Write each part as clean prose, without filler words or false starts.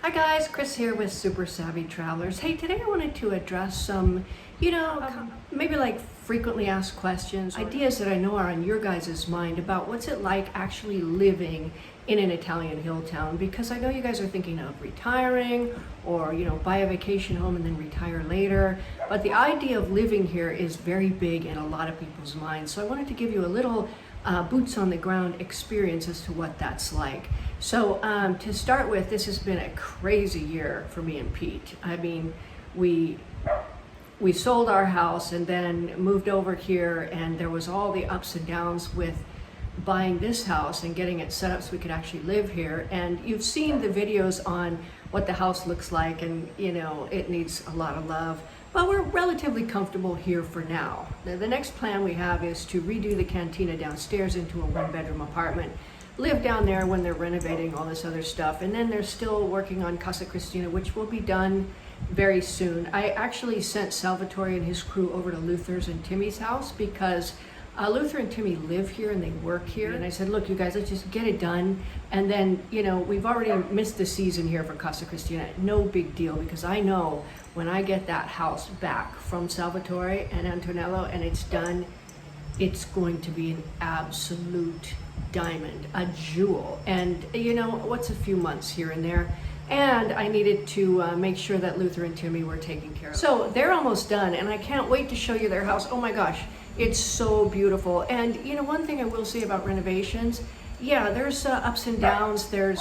Hi guys, Chris here with Super Savvy Travelers. Hey, today I wanted to address some, maybe like frequently asked questions, ideas that I know are on your guys' mind about what's it like actually living in an Italian hill town, because I know you guys are thinking of retiring or, buy a vacation home and then retire later. But the idea of living here is very big in a lot of people's minds. So I wanted to give you a little boots on the ground experience as to what that's like. So to start with, this has been a crazy year for me and Pete. I mean, we sold our house and then moved over here, and there was all the ups and downs with buying this house and getting it set up so we could actually live here. And you've seen the videos on what the house looks like, and it needs a lot of love. But we're relatively comfortable here for now. The next plan we have is to redo the cantina downstairs into a one-bedroom apartment, live down there when they're renovating all this other stuff, and then they're still working on Casa Cristina, which will be done very soon. I actually sent Salvatore and his crew over to Luther's and Timmy's house because Luther and Timmy live here and they work here. And I said, look, you guys, let's just get it done. And then, we've already missed the season here for Casa Cristina. No big deal, because I know when I get that house back from Salvatore and Antonello and it's done, it's going to be an absolute diamond, a jewel. And what's a few months here and there? And I needed to make sure that Luther and Timmy were taken care of. So they're almost done, and I can't wait to show you their house. Oh my gosh, it's so beautiful. And one thing I will say about renovations, yeah, there's ups and downs. There's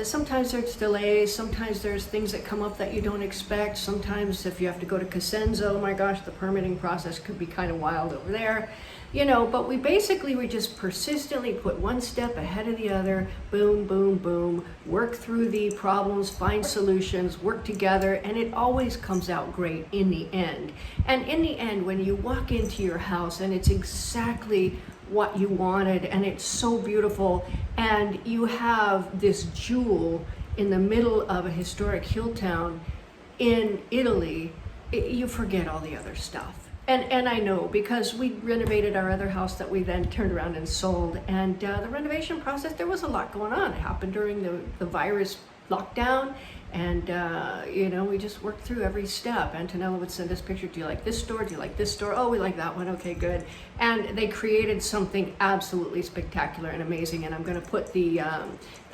sometimes there's delays. Sometimes there's things that come up that you don't expect. Sometimes if you have to go to Cosenza, oh my gosh, the permitting process could be kind of wild over there. But we just persistently put one step ahead of the other, boom, boom, boom, work through the problems, find solutions, work together, and it always comes out great in the end. And in the end, when you walk into your house and it's exactly what you wanted and it's so beautiful, and you have this jewel in the middle of a historic hill town in Italy, you forget all the other stuff. And I know, because we renovated our other house that we then turned around and sold, and the renovation process, there was a lot going on. It happened during the virus lockdown, and we just worked through every step. Antonella would send us pictures. Do you like this store? Do you like this store? Oh, we like that one. Okay, good. And they created something absolutely spectacular and amazing. And I'm going to put the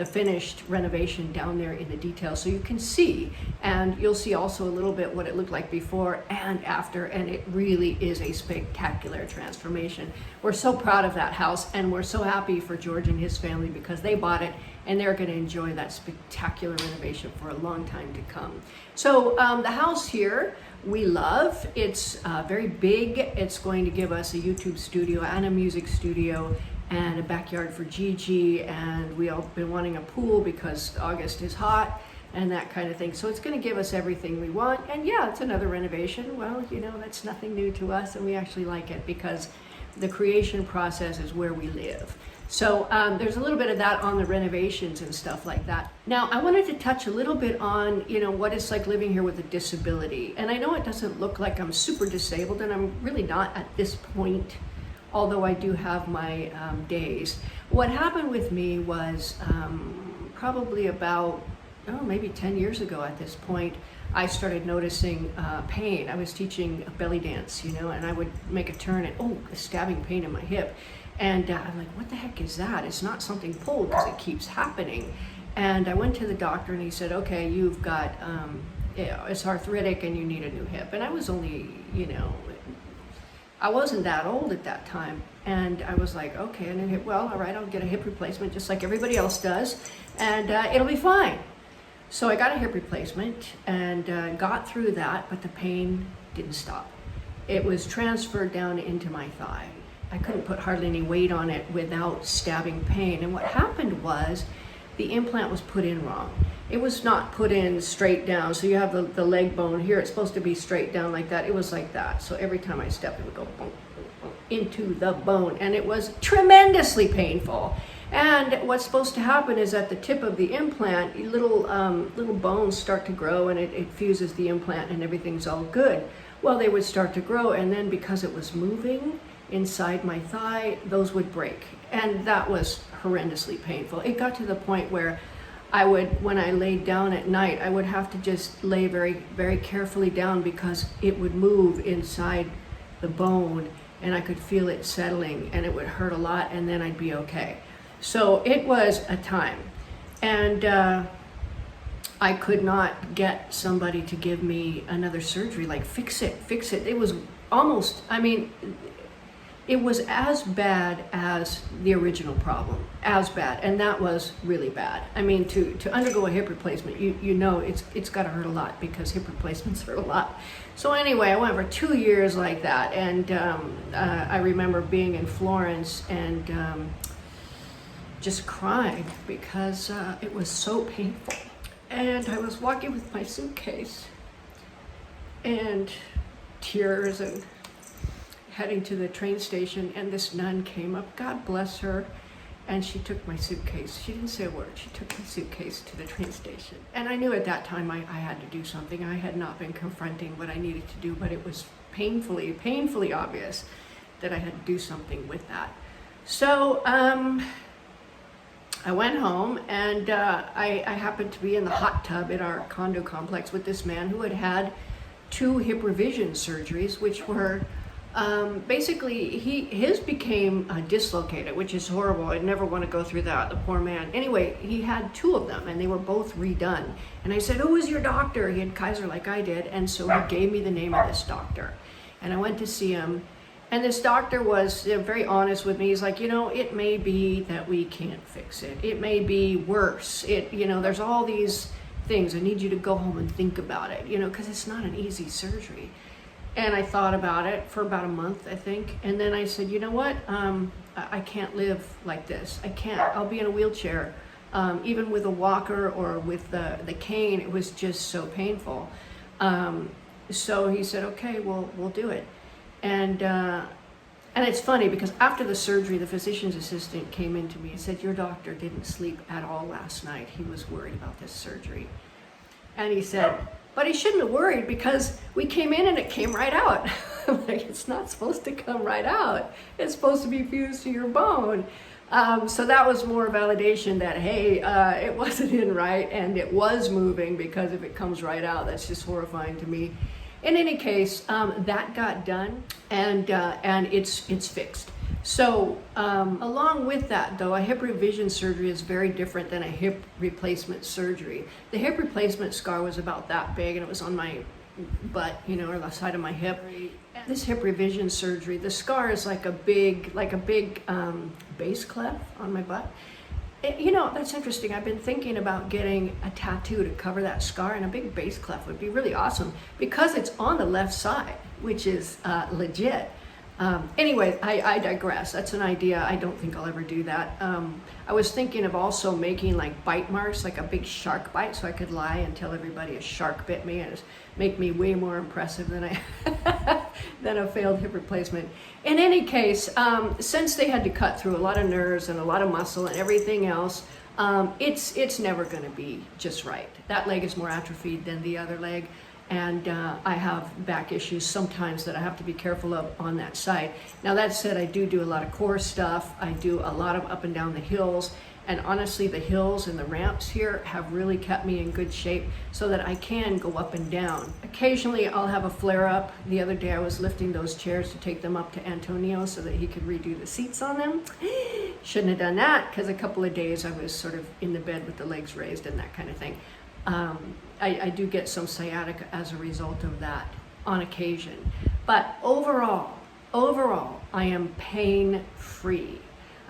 finished renovation down there in the details so you can see. And you'll see also a little bit what it looked like before and after. And it really is a spectacular transformation. We're so proud of that house, and we're so happy for George and his family because they bought it, and they're going to enjoy that spectacular renovation for a long time to come. So the house here we love. It's very big. It's going to give us a YouTube studio and a music studio and a backyard for Gigi, and we all been wanting a pool because August is hot and that kind of thing. So it's going to give us everything we want. And yeah, it's another renovation. Well, that's nothing new to us, and we actually like it because the creation process is where we live. So there's a little bit of that on the renovations and stuff like that. Now, I wanted to touch a little bit on, what it's like living here with a disability. And I know it doesn't look like I'm super disabled, and I'm really not at this point, although I do have my days. What happened with me was probably about, maybe 10 years ago at this point, I started noticing pain. I was teaching a belly dance, and I would make a turn and, a stabbing pain in my hip. And I'm like, what the heck is that? It's not something pulled because it keeps happening. And I went to the doctor, and he said, okay, you've got, it's arthritic and you need a new hip. And I was only, I wasn't that old at that time. And I was like, okay, and then all right, I'll get a hip replacement just like everybody else does, and it'll be fine. So I got a hip replacement and got through that, but the pain didn't stop. It was transferred down into my thigh. I couldn't put hardly any weight on it without stabbing pain. And what happened was the implant was put in wrong. It was not put in straight down. So you have the leg bone here. It's supposed to be straight down like that. It was like that. So every time I stepped, it would go boom, boom, boom, into the bone. And it was tremendously painful. And what's supposed to happen is at the tip of the implant, little bones start to grow, and it fuses the implant, and everything's all good. Well, they would start to grow, and then because it was moving inside my thigh, those would break. And that was horrendously painful. It got to the point where when I laid down at night, I would have to just lay very, very carefully down because it would move inside the bone and I could feel it settling and it would hurt a lot and then I'd be okay. So it was a time. And I could not get somebody to give me another surgery, like fix it. It was almost, I mean, it was as bad as the original problem, as bad, and that was really bad. I mean, to undergo a hip replacement, you know it's got to hurt a lot because hip replacements hurt a lot. So anyway, I went for 2 years like that, and I remember being in Florence and just crying because it was so painful. And I was walking with my suitcase and tears and heading to the train station, and this nun came up, God bless her, and she took my suitcase. She didn't say a word. She took my suitcase to the train station. And I knew at that time I had to do something. I had not been confronting what I needed to do, but it was painfully obvious that I had to do something with that. So I went home, and I happened to be in the hot tub in our condo complex with this man who had had 2 hip revision surgeries, which were basically his became dislocated, which is horrible. I'd never want to go through that, the poor man. Anyway, he had 2 of them and they were both redone. And I said, who was your doctor? He had Kaiser like I did. And so he gave me the name of this doctor. And I went to see him. And this doctor was very honest with me. He's like, it may be that we can't fix it. It may be worse. There's all these things. I need you to go home and think about it, because it's not an easy surgery. And I thought about it for about a month, I think. And then I said, you know what? I can't live like this. I can't. I'll be in a wheelchair. Even with a walker or with the cane, it was just so painful. So he said, okay, we'll do it. And it's funny because after the surgery, the physician's assistant came in to me and said, your doctor didn't sleep at all last night. He was worried about this surgery. And he said, but he shouldn't have worried because we came in and it came right out. I'm like, it's not supposed to come right out. It's supposed to be fused to your bone. So that was more validation that, hey, it wasn't in right and it was moving, because if it comes right out, that's just horrifying to me. In any case, that got done and it's fixed. So along with that, though, a hip revision surgery is very different than a hip replacement surgery. The hip replacement scar was about that big and it was on my butt, or the side of my hip. This hip revision surgery, the scar is like a big base cleft on my butt. That's interesting. I've been thinking about getting a tattoo to cover that scar, and a big base cleft would be really awesome because it's on the left side, which is legit. Anyway, I digress. That's an idea. I don't think I'll ever do that. I was thinking of also making like bite marks, like a big shark bite, so I could lie and tell everybody a shark bit me and make me way more impressive than than a failed hip replacement. In any case, since they had to cut through a lot of nerves and a lot of muscle and everything else, it's never going to be just right. That leg is more atrophied than the other leg. And I have back issues sometimes that I have to be careful of on that side. Now that said, I do a lot of core stuff. I do a lot of up and down the hills. And honestly, the hills and the ramps here have really kept me in good shape so that I can go up and down. Occasionally, I'll have a flare up. The other day, I was lifting those chairs to take them up to Antonio so that he could redo the seats on them. Shouldn't have done that, because a couple of days I was sort of in the bed with the legs raised and that kind of thing. I do get some sciatica as a result of that on occasion. But overall, I am pain-free.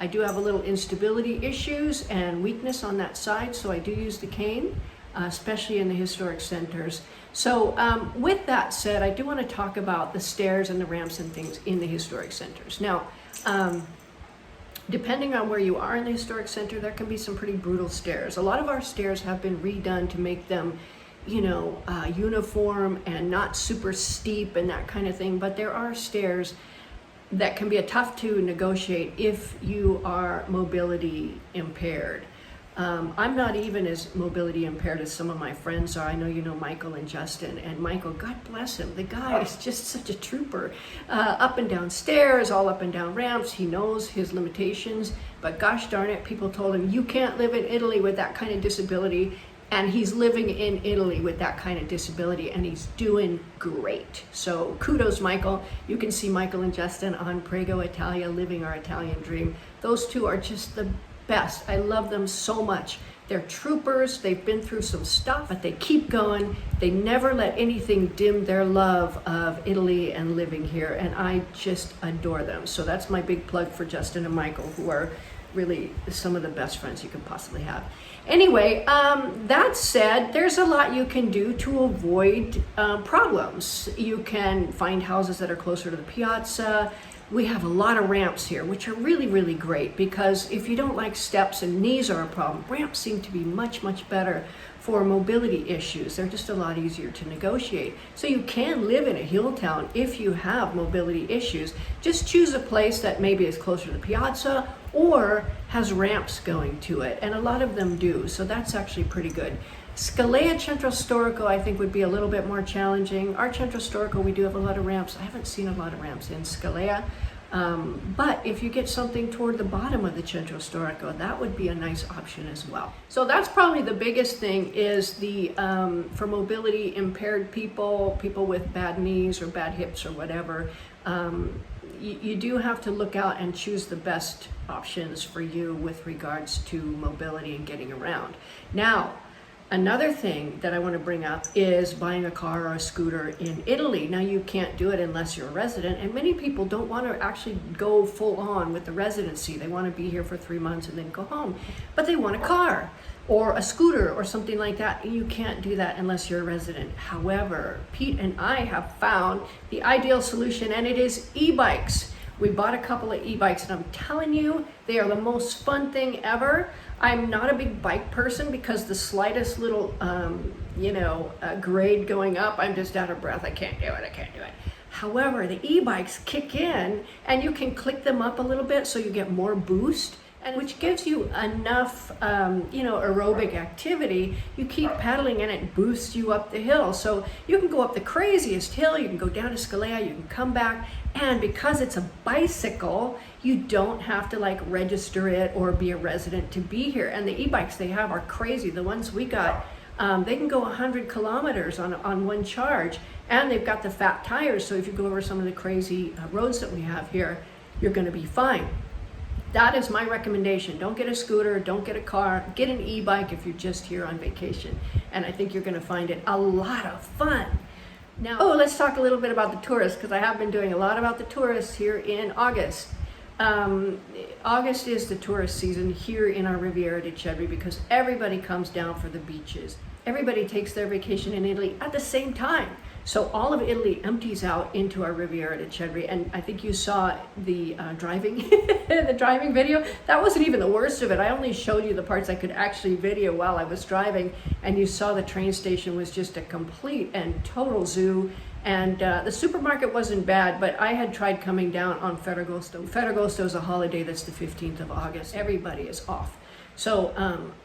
I do have a little instability issues and weakness on that side, so I do use the cane, especially in the historic centers. So with that said, I do want to talk about the stairs and the ramps and things in the historic centers. Now, depending on where you are in the historic center, there can be some pretty brutal stairs. A lot of our stairs have been redone to make them, uniform and not super steep and that kind of thing. But there are stairs that can be tough to negotiate if you are mobility impaired. I'm not even as mobility impaired as some of my friends are. I know you know Michael and Justin, and Michael, God bless him, the guy is just such a trooper. Up and down stairs, all up and down ramps, he knows his limitations, but gosh darn it, people told him, you can't live in Italy with that kind of disability, and he's living in Italy with that kind of disability, and he's doing great. So kudos, Michael. You can see Michael and Justin on Prego Italia, living our Italian dream. Those two are just the best. I love them so much. They're troopers. They've been through some stuff, but they keep going. They never let anything dim their love of Italy and living here, and I just adore them. So that's my big plug for Justin and Michael, who are really some of the best friends you can possibly have. Anyway, that said, there's a lot you can do to avoid problems. You can find houses that are closer to the piazza. We have a lot of ramps here, which are really, really great, because if you don't like steps and knees are a problem, ramps seem to be much, much better for mobility issues. They're just a lot easier to negotiate. So you can live in a Hilltown if you have mobility issues. Just choose a place that maybe is closer to the piazza or has ramps going to it, and a lot of them do, so that's actually pretty good. Scalea Centro Storico, I think, would be a little bit more challenging. Our Centro Storico, we do have a lot of ramps. I haven't seen a lot of ramps in Scalea, but if you get something toward the bottom of the Centro Storico, that would be a nice option as well. So that's probably the biggest thing, is the for mobility impaired people, people with bad knees or bad hips or whatever, you do have to look out and choose the best options for you with regards to mobility and getting around. Now, another thing that I want to bring up is buying a car or a scooter in Italy. Now, you can't do it unless you're a resident, and many people don't want to actually go full on with the residency. They want to be here for 3 months and then go home, but they want a car or a scooter or something like that. You can't do that unless you're a resident. However, Pete and I have found the ideal solution, and it is e-bikes. We bought a couple of e-bikes, and I'm telling you, they are the most fun thing ever. I'm not a big bike person, because the slightest little, grade going up, I'm just out of breath. I can't do it. However, the e-bikes kick in, and you can click them up a little bit so you get more boost, and which gives you enough, aerobic activity. You keep pedaling and it boosts you up the hill. So you can go up the craziest hill, you can go down to Scalea, you can come back, and because it's a bicycle, you don't have to register it or be a resident to be here. And the e-bikes they have are crazy. The ones we got, they can go 100 kilometers on one charge, and they've got the fat tires. So if you go over some of the crazy roads that we have here, you're going to be fine. That is my recommendation. Don't get a scooter, don't get a car, get an e-bike if you're just here on vacation. And I think you're going to find it a lot of fun. Now, let's talk a little bit about the tourists, because I have been doing a lot about the tourists here in August. August is the tourist season here in our Riviera di Cedri, because everybody comes down for the beaches. Everybody takes their vacation in Italy at the same time. So all of Italy empties out into our Riviera di Cedri, and I think you saw the driving the driving video. That wasn't even the worst of it. I only showed you the parts I could actually video while I was driving, and you saw the train station was just a complete and total zoo. And the supermarket wasn't bad, but I had tried coming down on Ferragosto. Ferragosto is a holiday that's the 15th of August. Everybody is off. So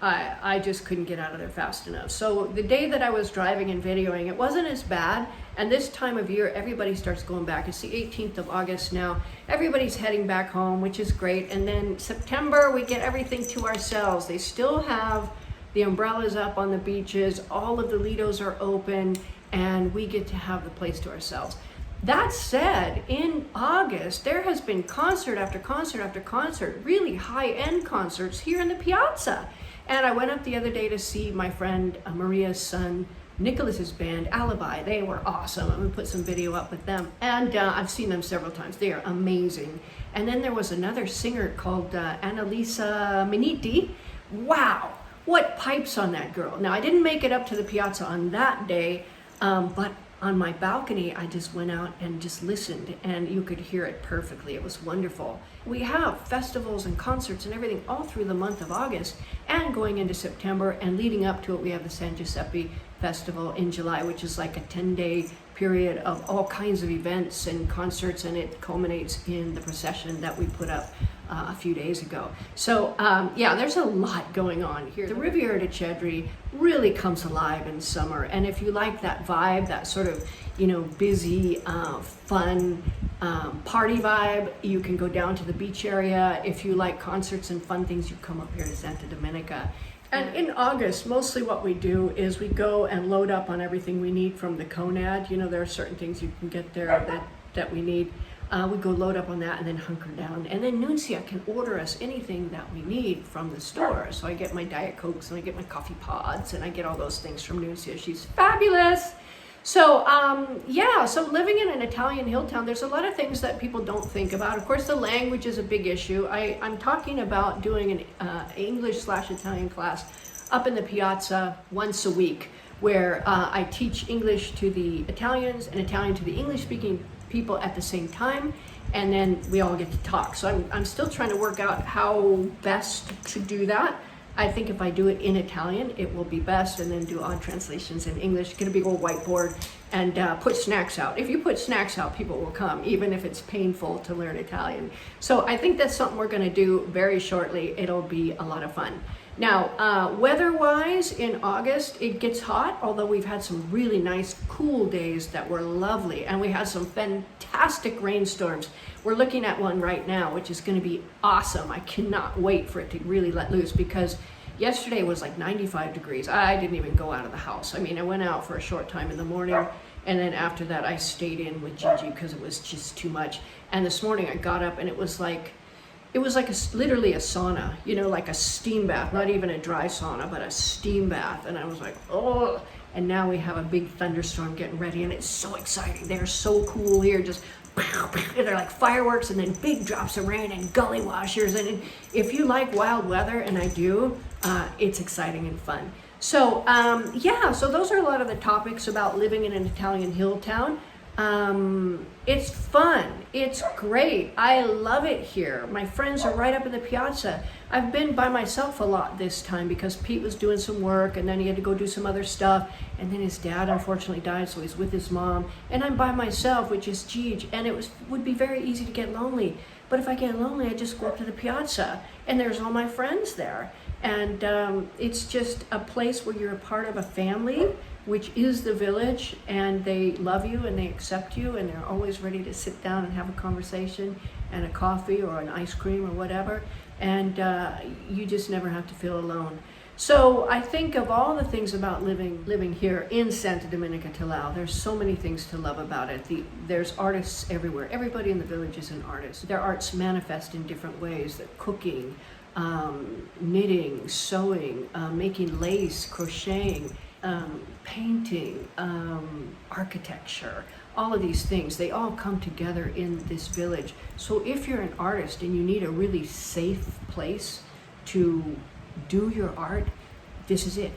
I just couldn't get out of there fast enough. So the day that I was driving and videoing, it wasn't as bad. And this time of year, everybody starts going back. It's the 18th of August now. Everybody's heading back home, which is great. And then September, we get everything to ourselves. They still have the umbrellas up on the beaches. All of the Lidos are open, and we get to have the place to ourselves. That said, in August, there has been concert after concert after concert, really high-end concerts here in the piazza. And I went up the other day to see my friend Maria's son, Nicholas's band, Alibi. They were awesome. I'm gonna put some video up with them. And I've seen them several times. They are amazing. And then there was another singer called Annalisa Miniti. Wow, what pipes on that girl. Now, I didn't make it up to the piazza on that day, but on my balcony, I just went out and just listened, and you could hear it perfectly. It was wonderful. We have festivals and concerts and everything all through the month of August, and going into September, and leading up to it, we have the San Giuseppe Festival in July, which is like a 10-day period of all kinds of events and concerts, and it culminates in the procession that we put up a few days ago. So yeah, there's a lot going on here. The Riviera di Cedri really comes alive in summer, and if you like that vibe, that sort of, you know, busy, fun party vibe, you can go down to the beach area. If you like concerts and fun things, you come up here to Santa Domenica. And in August, mostly what we do is we go and load up on everything we need from the Conad. You know, there are certain things you can get there that we need. We go load up on that and then hunker down. And then Nuncia can order us anything that we need from the store. So I get my Diet Cokes and I get my coffee pods and I get all those things from Nuncia. She's fabulous. So yeah, so living in an Italian hill town, there's a lot of things that people don't think about. Of course, the language is a big issue. I'm talking about doing an English/Italian class up in the piazza once a week, where I teach English to the Italians and Italian to the English-speaking people at the same time, and then we all get to talk. So I'm still trying to work out how best to do that. I think if I do it in Italian, it will be best, and then do odd translations in English, get a big old whiteboard, and put snacks out. If you put snacks out, people will come, even if it's painful to learn Italian. So I think that's something we're gonna do very shortly. It'll be a lot of fun. Now, weather-wise, in August, it gets hot, although we've had some really nice, cool days that were lovely, and we had some fantastic rainstorms. We're looking at one right now, which is going to be awesome. I cannot wait for it to really let loose, because yesterday was like 95 degrees. I didn't even go out of the house. I mean, I went out for a short time in the morning, and then after that, I stayed in with Gigi because it was just too much. And this morning, I got up, and it was like literally a sauna, you know, like a steam bath, not even a dry sauna, but a steam bath. And I was like, oh, and now we have a big thunderstorm getting ready, and it's so exciting. They're so cool here, just they're like fireworks, and then big drops of rain and gully washers. And if you like wild weather, and I do, it's exciting and fun. So yeah, so those are a lot of the topics about living in an Italian hill town. It's fun. It's great. I love it here. My friends are right up in the piazza. I've been by myself a lot this time because Pete was doing some work, and then he had to go do some other stuff, and then his dad unfortunately died, so he's with his mom, and I'm by myself, which is Gigi, and it would be very easy to get lonely. But if I get lonely, I just go up to the piazza, and there's all my friends there. And it's just a place where you're a part of a family, which is the village, and they love you and they accept you, and they're always ready to sit down and have a conversation and a coffee or an ice cream or whatever, and you just never have to feel alone. So I think of all the things about living here in Santa Domenica Tellao, there's so many things to love about it. There's artists everywhere. Everybody in the village is an artist. Their arts manifest in different ways, that cooking, knitting, sewing, making lace, crocheting, painting, architecture, all of these things, they all come together in this village. So if you're an artist and you need a really safe place to do your art, this is it.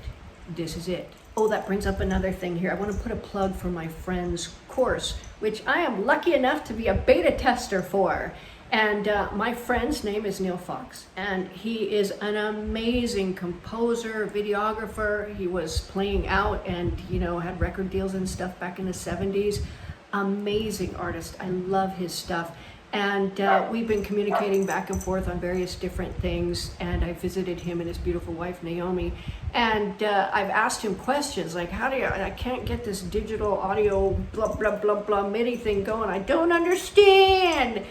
This is it. Oh, that brings up another thing here. I want to put a plug for my friend's course, which I am lucky enough to be a beta tester for. And my friend's name is Neil Fox, and he is an amazing composer, videographer. He was playing out and, you know, had record deals and stuff back in the 70s. Amazing artist. I love his stuff. And we've been communicating back and forth on various different things, and I visited him and his beautiful wife, Naomi. And I've asked him questions like, I can't get this digital audio blah, blah, blah, blah, MIDI thing going. I don't understand.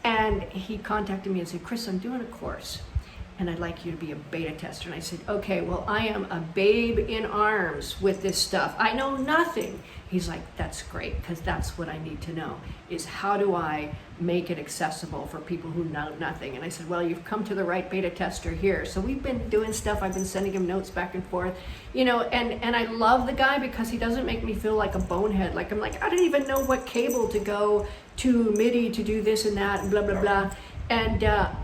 And he contacted me and said, Chris, I'm doing a course, and I'd like you to be a beta tester. And I said, okay, well, I am a babe in arms with this stuff. I know nothing. He's like, that's great, because that's what I need to know, is how do I make it accessible for people who know nothing? And I said, well, you've come to the right beta tester here. So we've been doing stuff. I've been sending him notes back and forth, you know, and I love the guy because he doesn't make me feel like a bonehead. Like, I'm like, I don't even know what cable to go to MIDI to do this and that and blah, blah, blah. And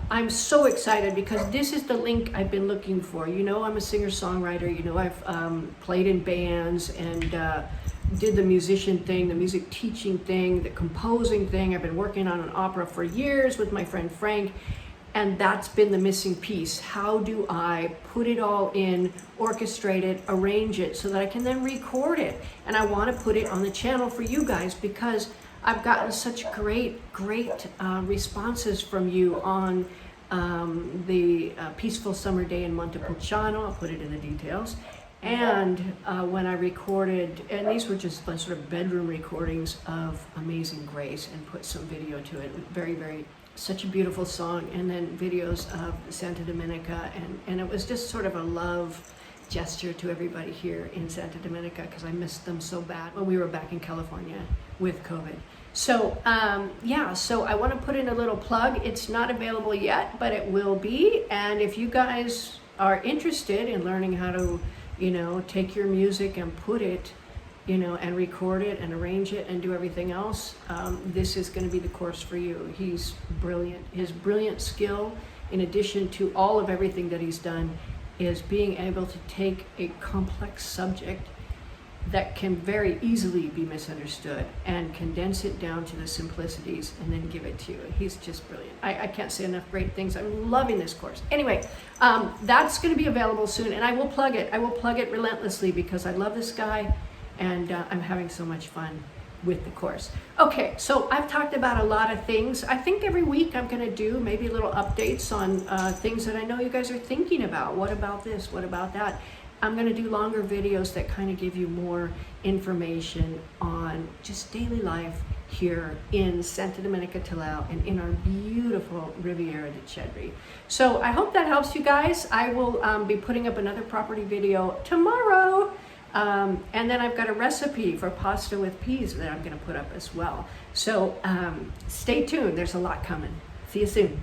I'm so excited because this is the link I've been looking for. You know, I'm a singer-songwriter. You know, I've played in bands and did the musician thing, the music teaching thing, the composing thing. I've been working on an opera for years with my friend Frank, and that's been the missing piece. How do I put it all in, orchestrate it, arrange it so that I can then record it? And I want to put it on the channel for you guys because I've gotten such great responses from you on the peaceful summer day in Montepulciano. I'll put it in the details. And when I recorded, and these were just sort of bedroom recordings of Amazing Grace, and put some video to it. Such a beautiful song. And then videos of Santa Domenica, and it was just sort of a love gesture to everybody here in Santa Domenica, because I missed them so bad when we were back in California with COVID. So yeah, so I want to put in a little plug. It's not available yet, but it will be. And if you guys are interested in learning how to, take your music and put it, and record it and arrange it and do everything else, this is going to be the course for you. He's brilliant. His brilliant skill, in addition to all of everything that he's done, is being able to take a complex subject that can very easily be misunderstood and condense it down to the simplicities and then give it to you. He's just brilliant. I can't say enough great things. I'm loving this course. Anyway, that's going to be available soon, and I will plug it. I will plug it relentlessly because I love this guy, and I'm having so much fun with the course. Okay, so I've talked about a lot of things. I think every week I'm going to do maybe little updates on things that I know you guys are thinking about. What about this? What about that? I'm going to do longer videos that kind of give you more information on just daily life here in Santa Domenica Talao and in our beautiful Riviera di Cedri. So I hope that helps you guys. I will be putting up another property video tomorrow. And then I've got a recipe for pasta with peas that I'm going to put up as well. So stay tuned. There's a lot coming. See you soon.